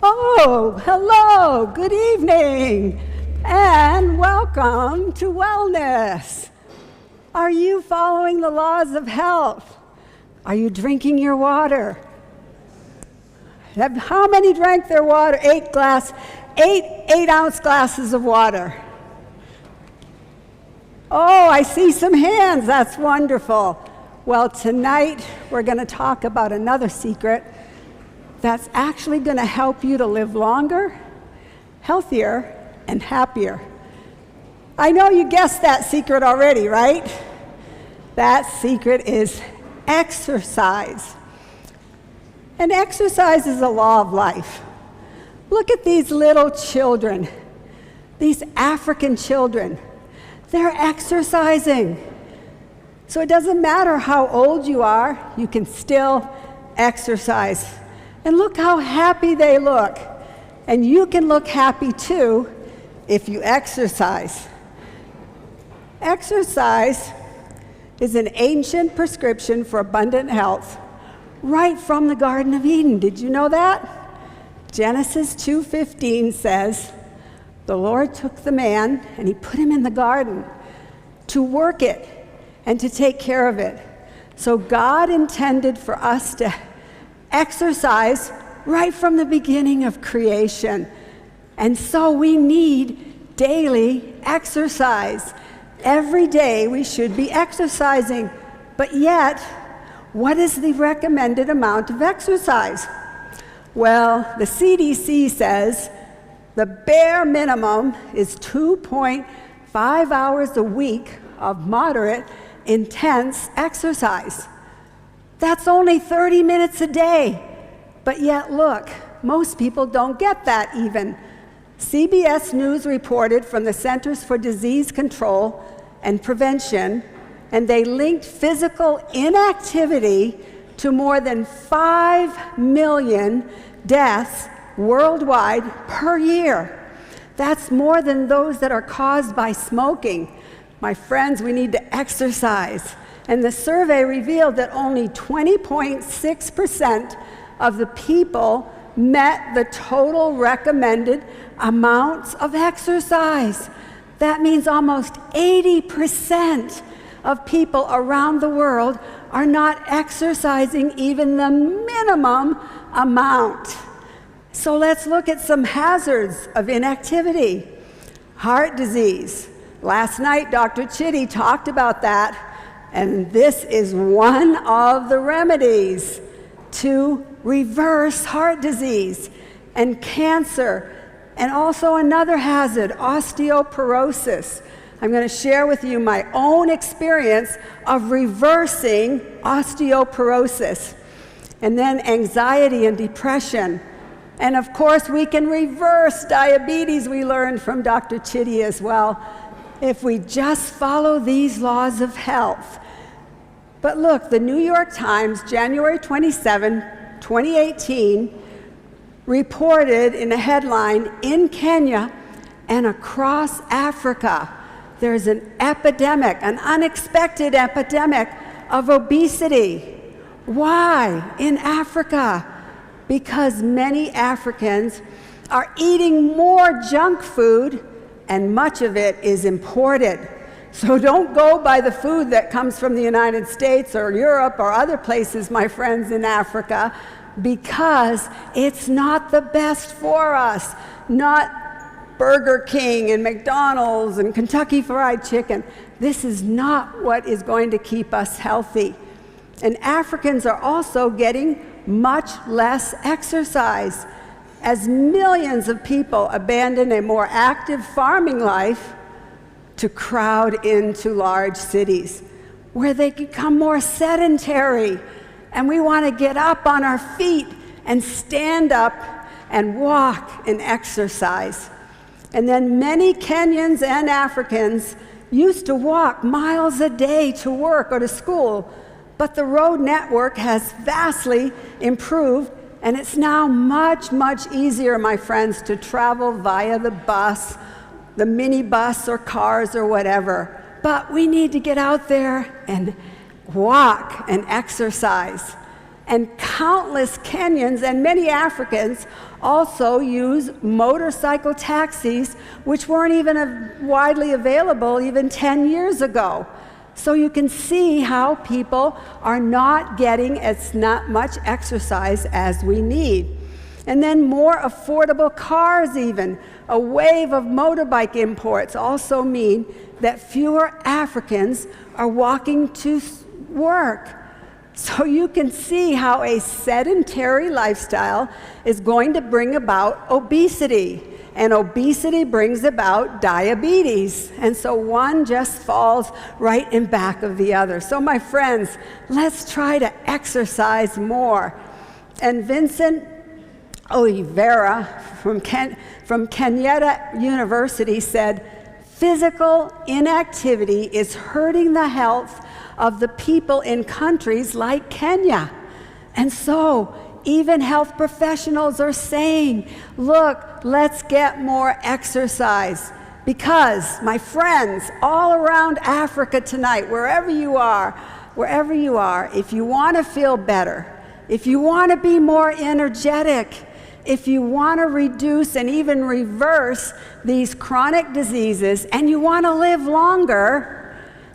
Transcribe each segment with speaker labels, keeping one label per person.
Speaker 1: Oh, hello, good evening, and welcome to Wellness. Are you following the laws of health? Are you drinking your water? How many drank their water? 8-ounce glasses of water. Oh, I see some hands, that's wonderful. Well, tonight we're going to talk about another secret that's actually going to help you to live longer, healthier, and happier. I know you guessed that secret already, right? That secret is exercise. And exercise is a law of life. Look at these little children, these African children. They're exercising. So it doesn't matter how old you are, you can still exercise. And look how happy they look. And you can look happy too if you exercise. Exercise is an ancient prescription for abundant health right from the Garden of Eden. Did you know that? Genesis 2:15 says, "The Lord took the man and he put him in the garden to work it and to take care of it." So God intended for us to exercise right from the beginning of creation. And so we need daily exercise. Every day we should be exercising. But yet, what is the recommended amount of exercise? Well, the CDC says the bare minimum is 2.5 hours a week of moderate, intense exercise. That's only 30 minutes a day. But yet, look, most people don't get that even. CBS News reported from the Centers for Disease Control and Prevention, and they linked physical inactivity to more than 5 million deaths worldwide per year. That's more than those that are caused by smoking. My friends, we need to exercise. And the survey revealed that only 20.6% of the people met the total recommended amounts of exercise. That means almost 80% of people around the world are not exercising even the minimum amount. So let's look at some hazards of inactivity. Heart disease. Last night, Dr. Chitty talked about that, and this is one of the remedies to reverse heart disease and cancer, and also another hazard, osteoporosis. I'm going to share with you my own experience of reversing osteoporosis, and then anxiety and depression. And of course, we can reverse diabetes, we learned from Dr. Chitty as well, if we just follow these laws of health. But look, the New York Times, January 27, 2018, reported in a headline, in Kenya and across Africa, there's an epidemic, an unexpected epidemic of obesity. Why in Africa? Because many Africans are eating more junk food, and much of it is imported. So don't go by the food that comes from the United States or Europe or other places, my friends in Africa, because it's not the best for us. Not Burger King and McDonald's and Kentucky Fried Chicken. This is not what is going to keep us healthy. And Africans are also getting much less exercise as millions of people abandon a more active farming life to crowd into large cities where they become more sedentary. And we want to get up on our feet and stand up and walk and exercise. And then many Kenyans and Africans used to walk miles a day to work or to school, but the road network has vastly improved, and it's now much, much easier, my friends, to travel via the bus, the minibus or cars or whatever. But we need to get out there and walk and exercise. And countless Kenyans and many Africans also use motorcycle taxis, which weren't even widely available even 10 years ago. So you can see how people are not getting as much exercise as we need. And then more affordable cars even. A wave of motorbike imports also mean that fewer Africans are walking to work. So you can see how a sedentary lifestyle is going to bring about obesity. And obesity brings about diabetes. And so one just falls right in back of the other. So my friends, let's try to exercise more. And Vincent Oliveira from Kenyatta University said, physical inactivity is hurting the health of the people in countries like Kenya. And so even health professionals are saying, look, let's get more exercise. Because, my friends, all around Africa tonight, wherever you are, if you want to feel better, if you want to be more energetic, if you want to reduce and even reverse these chronic diseases, and you want to live longer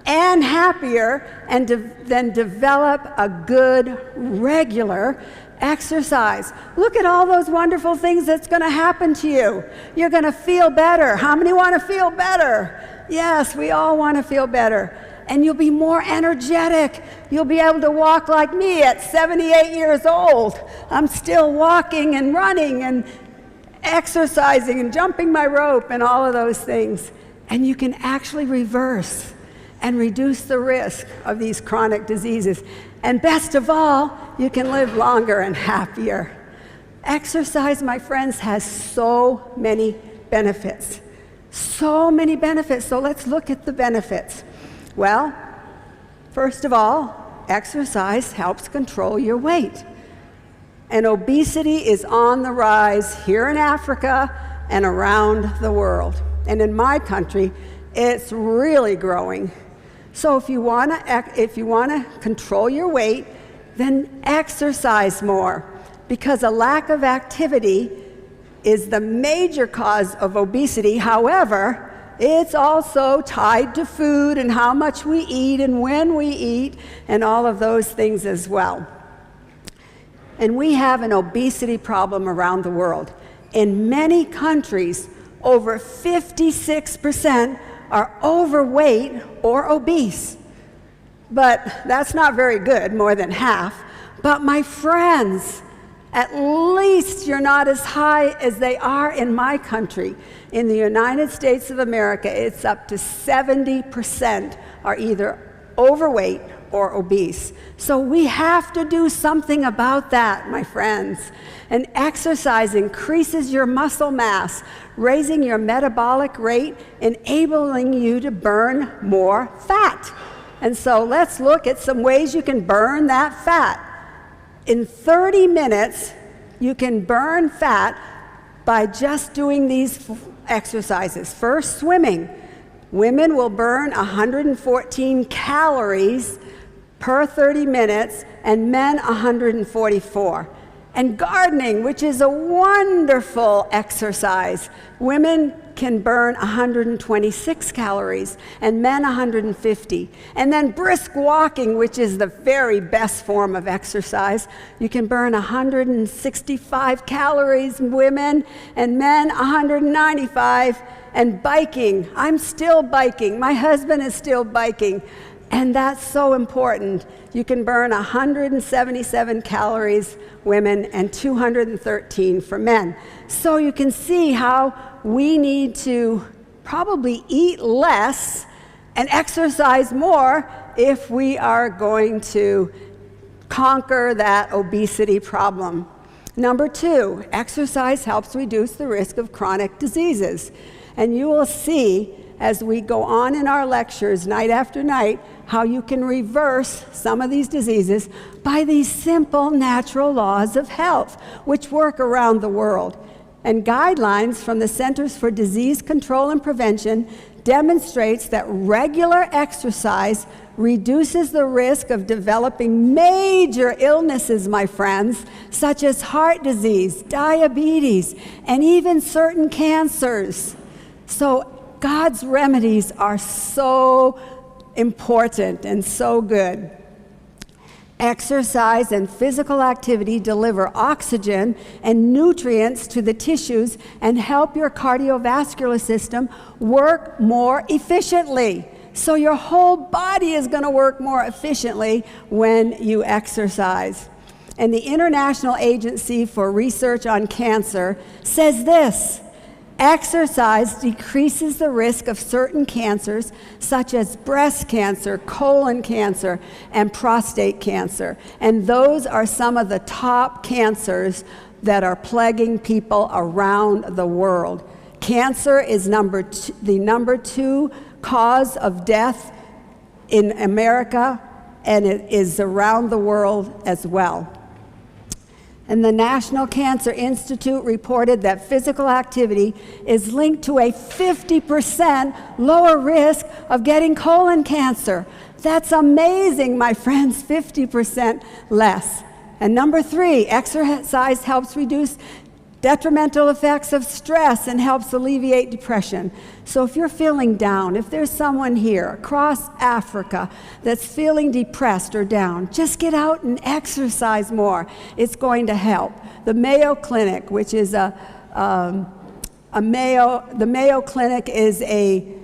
Speaker 1: and happier, and then develop a good, regular exercise. Look at all those wonderful things that's going to happen to you. You're going to feel better. How many want to feel better? Yes, we all want to feel better. And you'll be more energetic. You'll be able to walk like me at 78 years old. I'm still walking and running and exercising and jumping my rope and all of those things. And you can actually reverse and reduce the risk of these chronic diseases. And best of all, you can live longer and happier. Exercise, my friends, has so many benefits. So many benefits. So let's look at the benefits. Well, first of all, exercise helps control your weight. And obesity is on the rise here in Africa and around the world. And in my country, it's really growing. So if you want to control your weight, then exercise more, because a lack of activity is the major cause of obesity. However, it's also tied to food and how much we eat and when we eat and all of those things as well. And we have an obesity problem around the world. In many countries, over 56% are overweight or obese. But that's not very good, more than half. But my friends, at least you're not as high as they are in my country. In the United States of America, it's up to 70% are either overweight or obese. So we have to do something about that, my friends. And exercise increases your muscle mass, raising your metabolic rate, enabling you to burn more fat. And so let's look at some ways you can burn that fat. In 30 minutes, you can burn fat by just doing these exercises. First, swimming. Women will burn 114 calories per 30 minutes, and men 144. And gardening, which is a wonderful exercise. Women can burn 126 calories, and men 150. And then brisk walking, which is the very best form of exercise. You can burn 165 calories, women, and men 195. And biking, I'm still biking. My husband is still biking. And that's so important. You can burn 177 calories, women, and 213 for men. So you can see how we need to probably eat less and exercise more if we are going to conquer that obesity problem. Number 2, exercise helps reduce the risk of chronic diseases. And you will see as we go on in our lectures night after night how you can reverse some of these diseases by these simple natural laws of health, which work around the world. And guidelines from the Centers for Disease Control and Prevention demonstrates that regular exercise reduces the risk of developing major illnesses, my friends, such as heart disease, diabetes, and even certain cancers. So God's remedies are so important and so good. Exercise and physical activity deliver oxygen and nutrients to the tissues and help your cardiovascular system work more efficiently. So your whole body is going to work more efficiently when you exercise. And the International Agency for Research on Cancer says this: exercise decreases the risk of certain cancers such as breast cancer, colon cancer, and prostate cancer. And those are some of the top cancers that are plaguing people around the world. Cancer is the number 2 cause of death in America, and it is around the world as well. And the National Cancer Institute reported that physical activity is linked to a 50% lower risk of getting colon cancer. That's amazing, my friends, 50% less. And number 3, exercise helps reduce detrimental effects of stress and helps alleviate depression. So if you're feeling down, if there's someone here across Africa that's feeling depressed or down, just get out and exercise more. It's going to help. The Mayo Clinic, which is the Mayo Clinic is a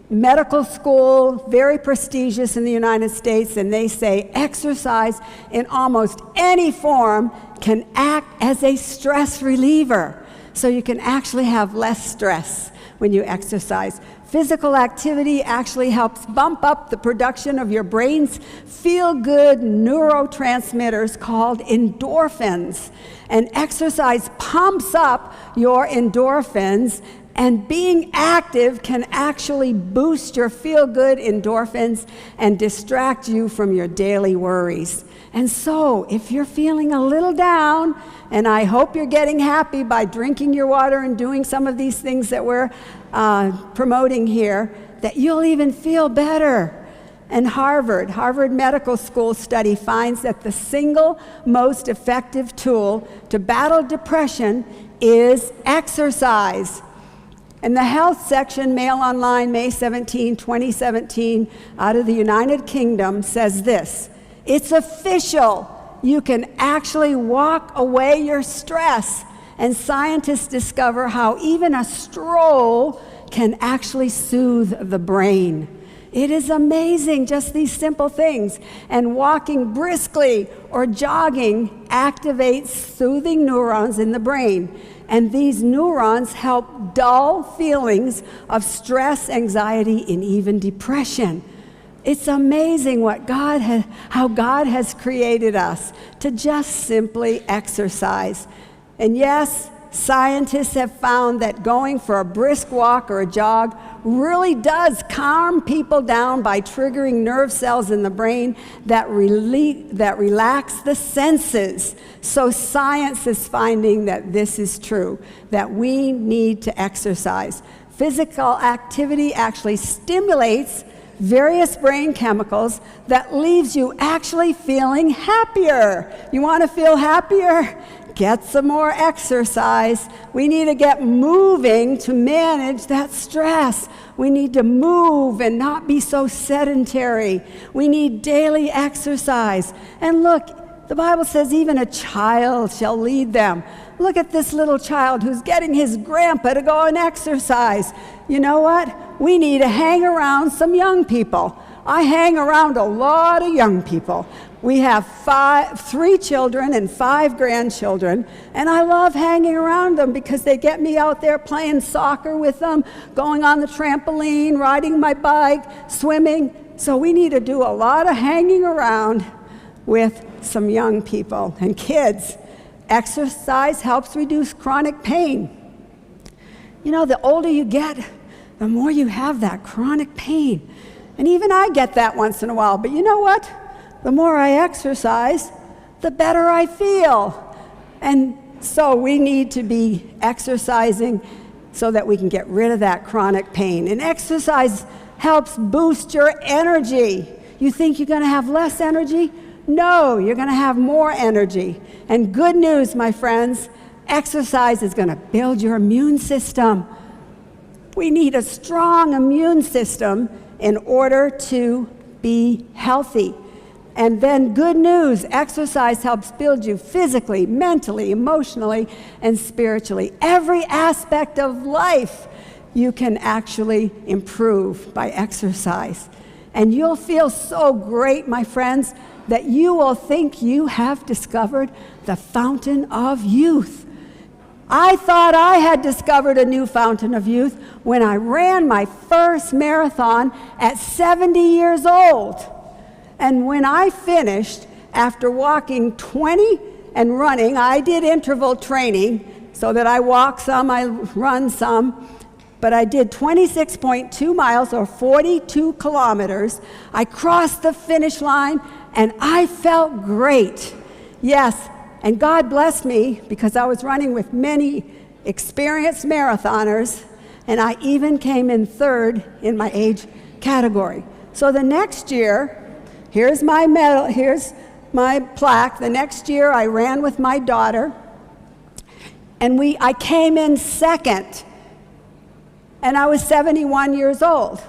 Speaker 1: medical school, very prestigious in the United States, and they say exercise in almost any form can act as a stress reliever. So you can actually have less stress when you exercise. Physical activity actually helps bump up the production of your brain's feel-good neurotransmitters called endorphins. And exercise pumps up your endorphins, and being active can actually boost your feel-good endorphins and distract you from your daily worries. And so, if you're feeling a little down, and I hope you're getting happy by drinking your water and doing some of these things that we're promoting here, that you'll even feel better. And Harvard Medical School study finds that the single most effective tool to battle depression is exercise. And the health section, Mail Online, May 17, 2017, out of the United Kingdom, says this: it's official. You can actually walk away your stress. And scientists discover how even a stroll can actually soothe the brain. It is amazing, just these simple things. And walking briskly or jogging activates soothing neurons in the brain. And these neurons help dull feelings of stress, anxiety, and even depression. It's amazing how God has created us to just simply exercise. And yes, scientists have found that going for a brisk walk or a jog really does calm people down by triggering nerve cells in the brain that relax the senses. So science is finding that this is true, that we need to exercise. Physical activity actually stimulates various brain chemicals that leaves you actually feeling happier. You want to feel happier? Get some more exercise. We need to get moving to manage that stress. We need to move and not be so sedentary. We need daily exercise. And look, the Bible says even a child shall lead them. Look at this little child who's getting his grandpa to go and exercise. You know what? We need to hang around some young people. I hang around a lot of young people. We have 3 children and 5 grandchildren, and I love hanging around them because they get me out there playing soccer with them, going on the trampoline, riding my bike, swimming. So we need to do a lot of hanging around with some young people and kids. Exercise helps reduce chronic pain. You know, the older you get, the more you have that chronic pain. And even I get that once in a while, but you know what? The more I exercise, the better I feel. And so we need to be exercising so that we can get rid of that chronic pain. And exercise helps boost your energy. You think you're going to have less energy? No, you're going to have more energy. And good news, my friends, exercise is going to build your immune system. We need a strong immune system in order to be healthy. And then good news, exercise helps build you physically, mentally, emotionally, and spiritually. Every aspect of life you can actually improve by exercise. And you'll feel so great, my friends, that you will think you have discovered the fountain of youth. I thought I had discovered a new fountain of youth when I ran my first marathon at 70 years old. And when I finished, after walking 20 and running, I did interval training so that I walk some, I run some, but I did 26.2 miles or 42 kilometers. I crossed the finish line and I felt great. Yes, and God blessed me because I was running with many experienced marathoners, and I even came in third in my age category. So the next year, here's my medal, here's my plaque. The next year I ran with my daughter, and I came in second, and I was 71 years old.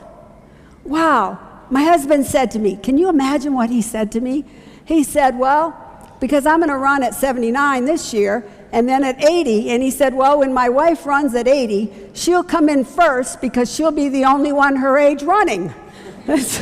Speaker 1: Wow. My husband said to me, can you imagine what he said to me? He said, well, because I'm going to run at 79 this year, and then at 80, and he said, well, when my wife runs at 80, she'll come in first because she'll be the only one her age running. But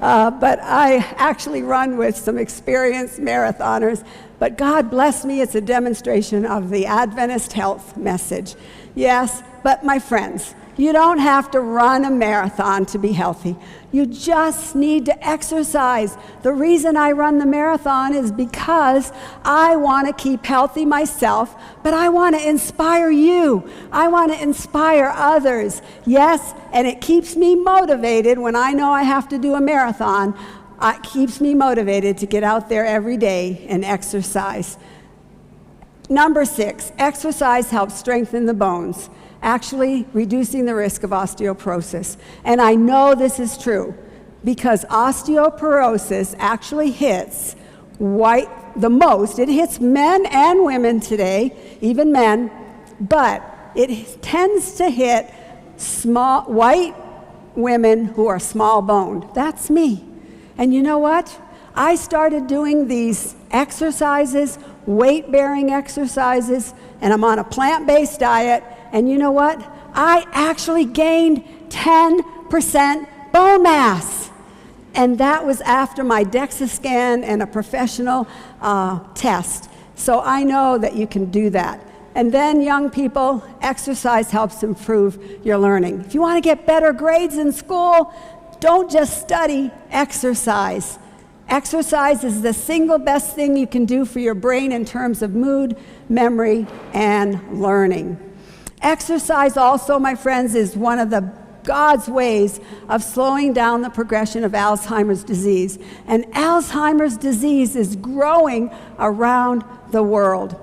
Speaker 1: I actually run with some experienced marathoners, but God bless me, it's a demonstration of the Adventist health message. Yes, but my friends, you don't have to run a marathon to be healthy. You just need to exercise. The reason I run the marathon is because I want to keep healthy myself, but I want to inspire you. I want to inspire others. Yes, and it keeps me motivated when I know I have to do a marathon. It keeps me motivated to get out there every day and exercise. Number 6, exercise helps strengthen the bones, actually reducing the risk of osteoporosis. And I know this is true because osteoporosis actually hits the most. It hits men and women today, even men, but it tends to hit white women who are small boned. That's me. And you know what? I started doing these exercises, weight-bearing exercises, and I'm on a plant-based diet. And you know what? I actually gained 10% bone mass. And that was after my DEXA scan and a professional test. So I know that you can do that. And then, young people, exercise helps improve your learning. If you want to get better grades in school, don't just study, exercise. Exercise is the single best thing you can do for your brain in terms of mood, memory, and learning. Exercise also, my friends, is one of God's ways of slowing down the progression of Alzheimer's disease. And Alzheimer's disease is growing around the world.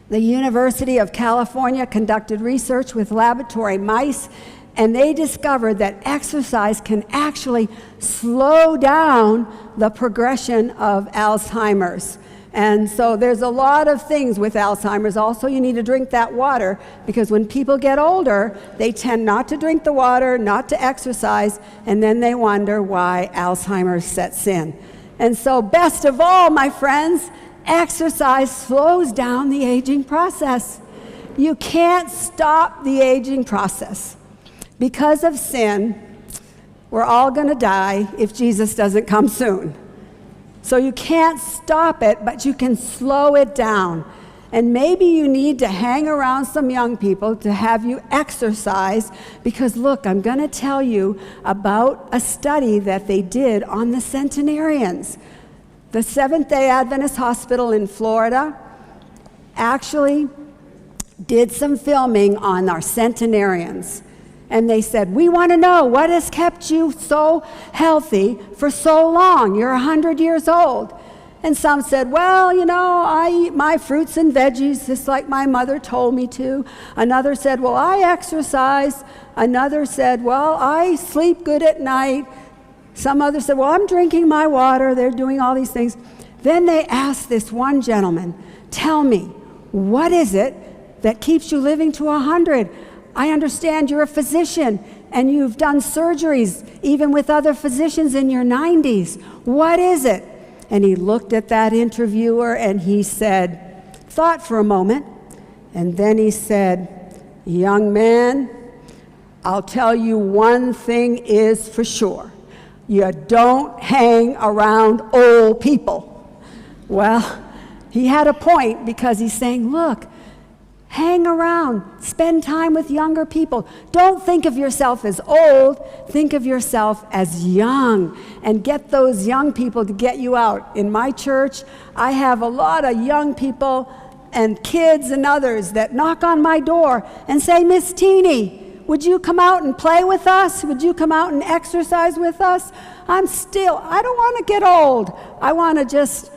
Speaker 1: The University of California conducted research with laboratory mice, and they discovered that exercise can actually slow down the progression of Alzheimer's. And so there's a lot of things with Alzheimer's. Also, you need to drink that water because when people get older, they tend not to drink the water, not to exercise, and then they wonder why Alzheimer's sets in. And so best of all, my friends, exercise slows down the aging process. You can't stop the aging process. Because of sin, we're all going to die if Jesus doesn't come soon. So you can't stop it, but you can slow it down. And maybe you need to hang around some young people to have you exercise because, look, I'm going to tell you about a study that they did on the centenarians. The Seventh-day Adventist Hospital in Florida actually did some filming on our centenarians. And they said, we want to know what has kept you so healthy for so long. You're 100 years old. And some said, well, I eat my fruits and veggies just like my mother told me to. Another said, well, I exercise. Another said, well, I sleep good at night. Some others said, well, I'm drinking my water. They're doing all these things. Then they asked this one gentleman, tell me, what is it that keeps you living to 100? I understand you're a physician and you've done surgeries even with other physicians in your 90s. What is it? And he looked at that interviewer and he said, thought for a moment, and then he said, young man, I'll tell you one thing is for sure. You don't hang around old people. Well, he had a point because he's saying, look, hang around, spend time with younger people. Don't think of yourself as old, think of yourself as young, and get those young people to get you out. In my church, I have a lot of young people and kids and others that knock on my door and say, Miss Teeny, would you come out and play with us? Would you come out and exercise with us? I don't want to get old. I want to just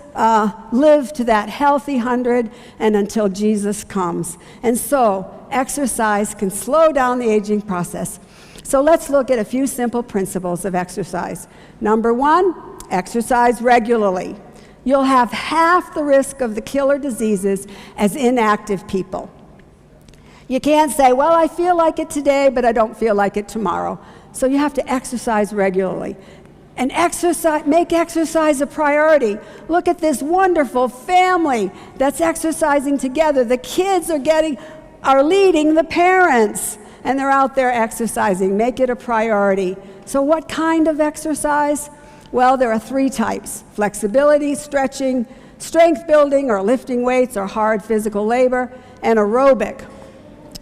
Speaker 1: live to that healthy 100 and until Jesus comes. And so exercise can slow down the aging process. So let's look at a few simple principles of exercise. Number one, exercise regularly. You'll have half the risk of the killer diseases as inactive people. You can't say, well, I feel like it today, but I don't feel like it tomorrow. So you have to exercise regularly. And make exercise a priority. Look at this wonderful family that's exercising together. The kids are leading the parents, and they're out there exercising. Make it a priority. So what kind of exercise? Well, there are 3 types: flexibility, stretching, strength building or lifting weights or hard physical labor, and aerobic,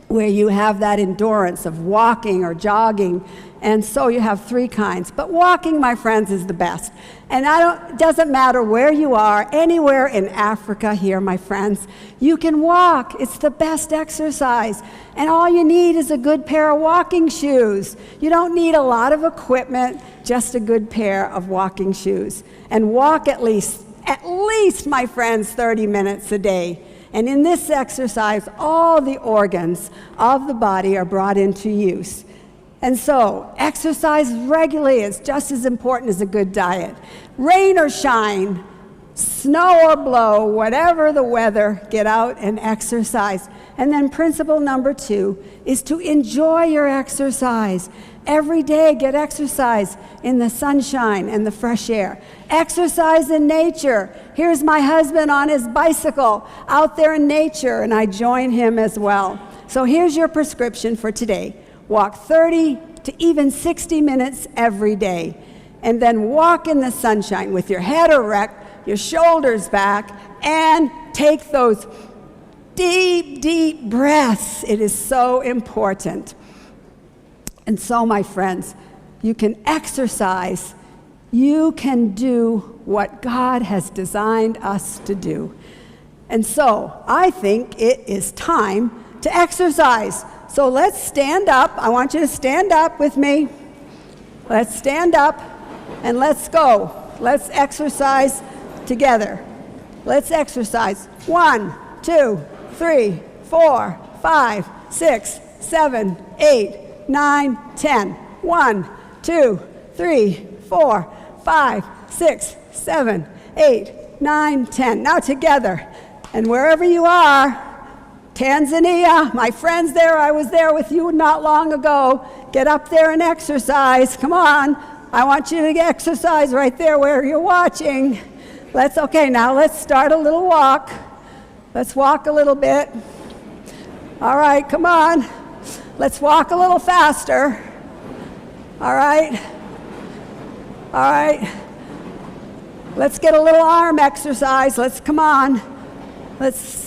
Speaker 1: where you have that endurance of walking or jogging. And so you have 3 kinds. But walking, my friends, is the best. And it doesn't matter where you are, anywhere in Africa here, my friends, you can walk. It's the best exercise. And all you need is a good pair of walking shoes. You don't need a lot of equipment, just a good pair of walking shoes. And walk at least, my friends, 30 minutes a day. And in this exercise, all the organs of the body are brought into use. And so, exercise regularly is just as important as a good diet. Rain or shine, snow or blow, whatever the weather, get out and exercise. And then principle number 2 is to enjoy your exercise. Every day, get exercise in the sunshine and the fresh air. Exercise in nature. Here's my husband on his bicycle out there in nature, and I join him as well. So here's your prescription for today. Walk 30 to even 60 minutes every day. And then walk in the sunshine with your head erect, your shoulders back, and take those deep, deep breaths. It is so important. And so, my friends, you can exercise. You can do what God has designed us to do. And so, I think it is time to exercise. So let's stand up. I want you to stand up with me. Let's stand up and let's go. Let's exercise together. Let's exercise. 1, 2, 3, 4, 5, 6, 7, 8, 9, 10. 1, 2, 3, 4, 5, 6, 7, 8, 9, 10. Now together. And wherever you are, Tanzania, my friends there, I was there with you not long ago. Get up there and exercise. Come on. I want you to exercise right there where you're watching. Now let's start a little walk. Let's walk a little bit. All right, come on. Let's walk a little faster. All right. All right. Let's get a little arm exercise. Come on. Let's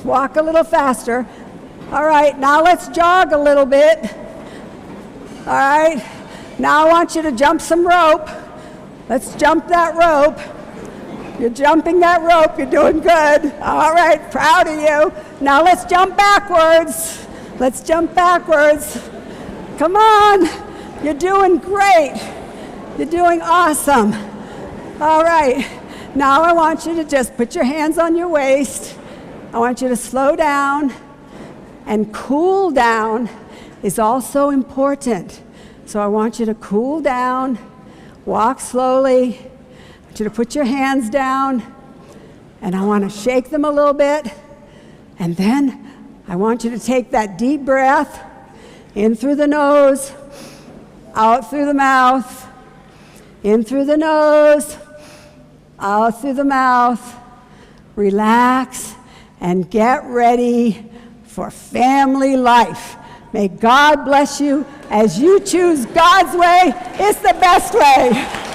Speaker 1: walk a little faster. All right, now let's jog a little bit. All right, now I want you to jump some rope. Let's jump that rope. You're jumping that rope, you're doing good. All right, proud of you. Now let's jump backwards. Let's jump backwards. Come on, you're doing great. You're doing awesome. All right, Now I want you to just put your hands on your waist. I want you to slow down, and cool down is also important. So I want you to cool down, walk slowly. I want you to put your hands down, and I want to shake them a little bit. And then I want you to take that deep breath in through the nose, out through the mouth, in through the nose, out through the mouth. Relax and get ready for family life. May God bless you as you choose God's way. It's the best way.